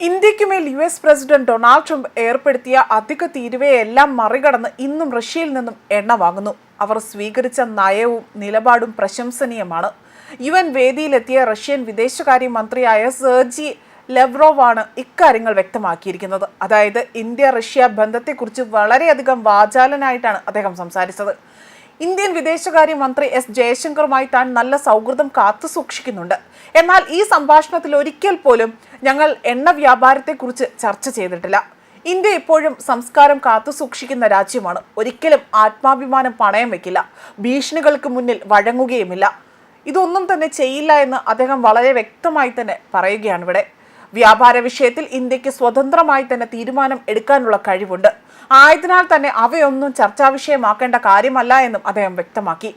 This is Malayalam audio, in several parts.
ഇന്ത്യക്കുമേൽ US പ്രസിഡന്റ് ഡൊണാൾഡ് ട്രംപ് ഏർപ്പെടുത്തിയ അധിക തീരുവയെല്ലാം മറികടന്ന് ഇന്നും റഷ്യയിൽ നിന്നും എണ്ണ വാങ്ങുന്നു. അവർ സ്വീകരിച്ച നയവും നിലപാടും പ്രശംസനീയമാണ്. UN വേദിയിലെത്തിയ റഷ്യൻ വിദേശകാര്യ മന്ത്രിയായ സെർജി ലെവ്റോവാണ് ഇക്കാര്യങ്ങൾ വ്യക്തമാക്കിയിരിക്കുന്നത്. അതായത് ഇന്ത്യ റഷ്യ ബന്ധത്തെക്കുറിച്ച് വളരെയധികം വാചാലനായിട്ടാണ് അദ്ദേഹം സംസാരിച്ചത്. ഇന്ത്യൻ വിദേശകാര്യ മന്ത്രി എസ് ജയശങ്കറുമായി താൻ നല്ല സൗഹൃദം കാത്തു സൂക്ഷിക്കുന്നുണ്ട്. എന്നാൽ ഈ സംഭാഷണത്തിൽ ഒരിക്കൽ പോലും ഞങ്ങൾ എണ്ണ വ്യാപാരത്തെക്കുറിച്ച് ചർച്ച ചെയ്തിട്ടില്ല. ഇന്ത്യ ഇപ്പോഴും സംസ്കാരം കാത്തു സൂക്ഷിക്കുന്ന രാജ്യമാണ്. ഒരിക്കലും ആത്മാഭിമാനം പണയം വെക്കില്ല. ഭീഷണികൾക്ക് മുന്നിൽ വഴങ്ങുകയുമില്ല. ഇതൊന്നും തന്നെ ചെയ്യില്ല എന്ന് അദ്ദേഹം വളരെ വ്യക്തമായി തന്നെ പറയുകയാണ് ഇവിടെ. വ്യാപാര വിഷയത്തിൽ ഇന്ത്യക്ക് സ്വതന്ത്രമായി തന്നെ തീരുമാനം എടുക്കാനുള്ള കഴിവുണ്ട്. ആയതിനാൽ തന്നെ അവയൊന്നും ചർച്ചാ വിഷയമാക്കേണ്ട കാര്യമല്ല എന്നും അദ്ദേഹം വ്യക്തമാക്കി.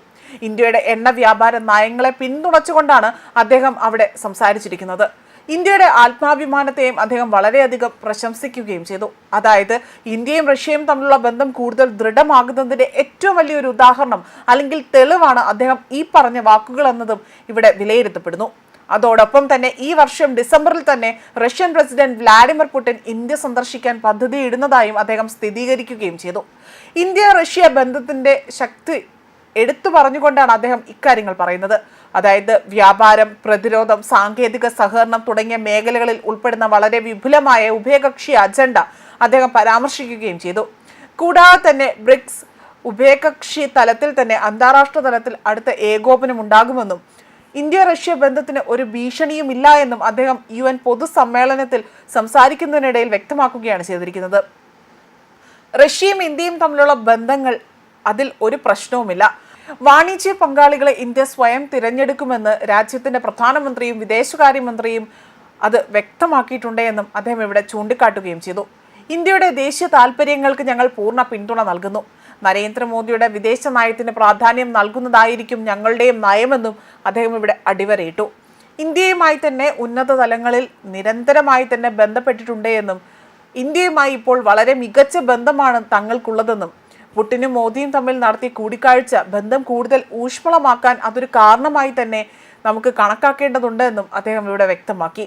ഇന്ത്യയുടെ എണ്ണ വ്യാപാര നയങ്ങളെ പിന്തുണച്ചുകൊണ്ടാണ് അദ്ദേഹം അവിടെ സംസാരിച്ചിരിക്കുന്നത്. ഇന്ത്യയുടെ ആത്മാഭിമാനത്തെയും അദ്ദേഹം വളരെയധികം പ്രശംസിക്കുകയും ചെയ്തു. അതായത് ഇന്ത്യയും റഷ്യയും തമ്മിലുള്ള ബന്ധം കൂടുതൽ ദൃഢമാകുന്നതിന്റെ ഏറ്റവും വലിയൊരു ഉദാഹരണം അല്ലെങ്കിൽ തെളിവാണ് അദ്ദേഹം ഈ പറഞ്ഞ വാക്കുകൾ എന്നതും ഇവിടെ വിലയിരുത്തപ്പെടുന്നു. അതോടൊപ്പം തന്നെ ഈ വർഷം ഡിസംബറിൽ തന്നെ Russian president Vladimir Putin India സന്ദർശിക്കാൻ പദ്ധതിയിടുന്നതായും അദ്ദേഹം സ്ഥിരീകരിക്കുകയും ചെയ്തു. ഇന്ത്യ റഷ്യ ബന്ധത്തിന്റെ ശക്തി എടുത്തു പറഞ്ഞുകൊണ്ടാണ് അദ്ദേഹം ഇക്കാര്യങ്ങൾ പറയുന്നത്. അതായത് വ്യാപാരം, പ്രതിരോധം, സാങ്കേതിക സഹകരണം തുടങ്ങിയ മേഖലകളിൽ ഉൾപ്പെടുന്ന വളരെ വിപുലമായ ഉഭയകക്ഷി അജണ്ട അദ്ദേഹം പരാമർശിക്കുകയും ചെയ്തു. കൂടാതെ തന്നെ ബ്രിക്സ് ഉഭയകക്ഷി തലത്തിൽ തന്നെ അന്താരാഷ്ട്ര തലത്തിൽ അടുത്ത ഏകോപനം ഉണ്ടാകുമെന്നും ഇന്ത്യ റഷ്യ ബന്ധത്തിന് ഒരു ഭീഷണിയുമില്ല എന്നും അദ്ദേഹം UN പൊതുസമ്മേളനത്തിൽ സംസാരിക്കുന്നതിനിടയിൽ വ്യക്തമാക്കുകയാണ് ചെയ്തിരിക്കുന്നത്. റഷ്യയും ഇന്ത്യയും തമ്മിലുള്ള ബന്ധങ്ങൾ അതിൽ ഒരു പ്രശ്നവുമില്ല. വാണിജ്യ പങ്കാളികളെ ഇന്ത്യ സ്വയം തിരഞ്ഞെടുക്കുമെന്ന് രാജ്യത്തിന്റെ പ്രധാനമന്ത്രിയും വിദേശകാര്യമന്ത്രിയും അത് വ്യക്തമാക്കിയിട്ടുണ്ട് എന്നും അദ്ദേഹം ഇവിടെ ചൂണ്ടിക്കാട്ടുകയും ചെയ്തു. ഇന്ത്യയുടെ ദേശീയ താൽപര്യങ്ങൾക്ക് ഞങ്ങൾ പൂർണ്ണ പിന്തുണ നൽകുന്നു. നരേന്ദ്രമോദിയുടെ വിദേശ നയത്തിന് പ്രാധാന്യം നൽകുന്നതായിരിക്കും ഞങ്ങളുടെയും നയമെന്നും അദ്ദേഹം ഇവിടെ അടിവരയിട്ടു. ഇന്ത്യയുമായി തന്നെ ഉന്നത തലങ്ങളിൽ നിരന്തരമായി തന്നെ ബന്ധപ്പെട്ടിട്ടുണ്ട് എന്നും ഇന്ത്യയുമായി ഇപ്പോൾ വളരെ മികച്ച ബന്ധമാണ് തങ്ങൾക്കുള്ളതെന്നും പുടിനും മോദിയും തമ്മിൽ നടത്തിയ കൂടിക്കാഴ്ച ബന്ധം കൂടുതൽ ഊഷ്മളമാക്കാൻ അതൊരു കാരണമായി തന്നെ നമുക്ക് കണക്കാക്കേണ്ടതുണ്ട് എന്നും അദ്ദേഹം ഇവിടെ വ്യക്തമാക്കി.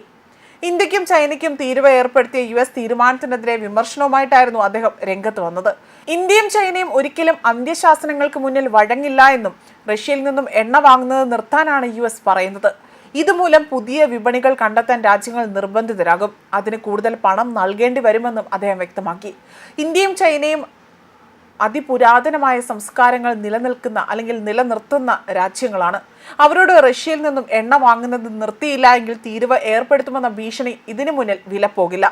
ഇന്ത്യക്കും ചൈനയ്ക്കും തീരുവ ഏർപ്പെടുത്തിയ US തീരുമാനത്തിനെതിരെ വിമർശനവുമായിട്ടായിരുന്നു അദ്ദേഹം രംഗത്ത് വന്നത്. ഇന്ത്യയും ചൈനയും ഒരിക്കലും അന്ത്യശാസനങ്ങൾക്ക് മുന്നിൽ വഴങ്ങില്ല എന്നും റഷ്യയിൽ നിന്നും എണ്ണ വാങ്ങുന്നത് നിർത്താനാണ് US പറയുന്നത്. ഇതുമൂലം പുതിയ വിപണികൾ കണ്ടെത്താൻ രാജ്യങ്ങൾ നിർബന്ധിതരാകും. അതിന് കൂടുതൽ പണം നൽകേണ്ടി വരുമെന്നും അദ്ദേഹം വ്യക്തമാക്കി. ഇന്ത്യയും ചൈനയും അതിപുരാതനമായ സംസ്കാരങ്ങൾ നിലനിൽക്കുന്ന അല്ലെങ്കിൽ നിലനിർത്തുന്ന രാജ്യങ്ങളാണ്. അവരോട് റഷ്യയിൽ നിന്നും എണ്ണ വാങ്ങുന്നത് നിർത്തിയില്ല എങ്കിൽ തീരുവ ഏർപ്പെടുത്തുമെന്ന ഭീഷണി ഇതിനു മുന്നിൽ വില പോകില്ല.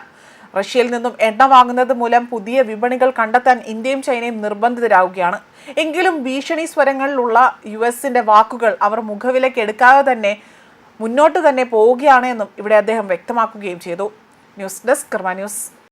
റഷ്യയിൽ നിന്നും എണ്ണ വാങ്ങുന്നത് മൂലം പുതിയ വിപണികൾ കണ്ടെത്താൻ ഇന്ത്യയും ചൈനയും നിർബന്ധിതരാകുകയാണ്. എങ്കിലും ഭീഷണി സ്വരങ്ങളിലുള്ള USന്റെ വാക്കുകൾ അവർ മുഖവിലേക്ക് എടുക്കാതെ തന്നെ മുന്നോട്ട് തന്നെ പോവുകയാണ് എന്നും ഇവിടെ അദ്ദേഹം വ്യക്തമാക്കുകയും ചെയ്തു. ന്യൂസ് ഡെസ്ക് കർമ്മ ന്യൂസ്.